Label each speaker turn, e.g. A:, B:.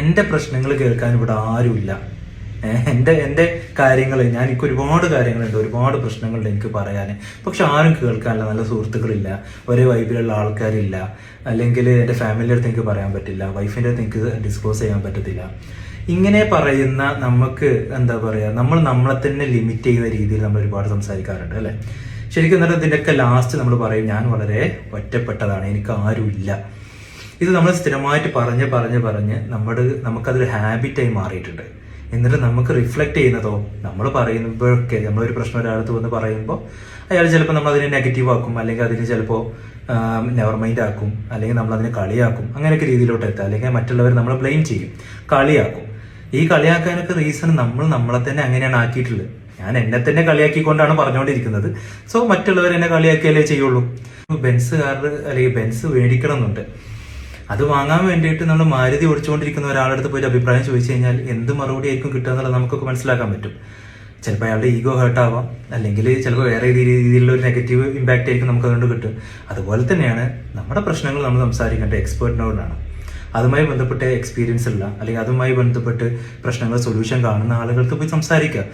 A: എൻ്റെ പ്രശ്നങ്ങൾ കേൾക്കാൻ ഇവിടെ ആരുമില്ല. എൻ്റെ കാര്യങ്ങൾ എനിക്ക് ഒരുപാട് കാര്യങ്ങളുണ്ട്, ഒരുപാട് പ്രശ്നങ്ങളുണ്ട് എനിക്ക് പറയാൻ. പക്ഷെ ആരും കേൾക്കാനില്ല. നല്ല സുഹൃത്തുക്കളില്ല, ഒരേ വൈബിലുള്ള ആൾക്കാരില്ല, അല്ലെങ്കിൽ എൻ്റെ ഫാമിലിയുടെ അടുത്ത് എനിക്ക് പറയാൻ പറ്റില്ല, വൈഫിൻ്റെ അടുത്ത് എനിക്ക് ഡിസ്ക്ലോസ് ചെയ്യാൻ പറ്റത്തില്ല. ഇങ്ങനെ പറയുന്ന നമുക്ക് എന്താ പറയുക, നമ്മളെ തന്നെ ലിമിറ്റ് ചെയ്യുന്ന രീതിയിൽ നമ്മൾ ഒരുപാട് സംസാരിക്കാറുണ്ട് അല്ലേ. ശരിക്കും എന്നിട്ട് ഇതിൻ്റെയൊക്കെ ലാസ്റ്റ് നമ്മൾ പറയും ഞാൻ വളരെ ഒറ്റപ്പെട്ടതാണ്, എനിക്ക് ആരുമില്ല. ഇത് നമ്മൾ സ്ഥിരമായിട്ട് പറഞ്ഞ് നമുക്കതൊരു ഹാബിറ്റായി മാറിയിട്ടുണ്ട്. എന്നിട്ട് നമുക്ക് റിഫ്ലക്ട് ചെയ്യുന്നതോ നമ്മൾ പറയുമ്പോഴൊക്കെ നമ്മളൊരു പ്രശ്നം ഒരാളത്ത് വന്ന് പറയുമ്പോൾ അയാൾ ചിലപ്പോൾ നമ്മൾ അതിനെ നെഗറ്റീവ് ആക്കും, അല്ലെങ്കിൽ അതിന് ചിലപ്പോൾ നെവർ മൈൻഡ് ആക്കും, അല്ലെങ്കിൽ നമ്മൾ അതിനെ കളിയാക്കും. അങ്ങനെയൊക്കെ രീതിയിലോട്ട് എത്താം. അല്ലെങ്കിൽ മറ്റുള്ളവർ നമ്മളെ ബ്ലെയിം ചെയ്യും, കളിയാക്കും. ഈ കളിയാക്കാനൊക്കെ റീസൺ നമ്മളെ തന്നെ അങ്ങനെയാണ് ആക്കിയിട്ടുള്ളത്. ഞാൻ എന്നെ തന്നെ കളിയാക്കിക്കൊണ്ടാണ് പറഞ്ഞുകൊണ്ടിരിക്കുന്നത്. സോ മറ്റുള്ളവർ എന്നെ കളിയാക്കിയാലേ ചെയ്യുള്ളൂ. ബെൻസ് കാർ അല്ലെങ്കിൽ ബെൻസ് മേടിക്കണം എന്നുണ്ട്. അത് വാങ്ങാൻ വേണ്ടിയിട്ട് നമ്മൾ മാരുതി ഓടിച്ചുകൊണ്ടിരിക്കുന്ന ഒരാളുടെ അടുത്ത് പോയിട്ട് അഭിപ്രായം ചോദിച്ചു കഴിഞ്ഞാൽ എന്ത് മറുപടി ആയിരിക്കും കിട്ടുക എന്നുള്ളത് നമുക്കൊക്കെ മനസ്സിലാക്കാൻ പറ്റും. ചിലപ്പോൾ അയാളുടെ ഈഗോ ഹേർട്ട് ആവാം, അല്ലെങ്കിൽ ചിലപ്പോൾ വേറെ രീതിയിലുള്ള ഒരു നെഗറ്റീവ് ഇമ്പാക്റ്റ് ആയിരിക്കും നമുക്ക് അതുകൊണ്ട് കിട്ടും. അതുപോലെ തന്നെയാണ് നമ്മുടെ പ്രശ്നങ്ങൾ നമ്മൾ സംസാരിക്കേണ്ട എക്സ്പേർട്ടിനോടാണ്. അതുമായി ബന്ധപ്പെട്ട് എക്സ്പീരിയൻസ് ഉള്ള അല്ലെങ്കിൽ അതുമായി ബന്ധപ്പെട്ട് പ്രശ്നങ്ങൾ സൊല്യൂഷൻ കാണുന്ന ആളുകൾക്ക് പോയി സംസാരിക്കുക.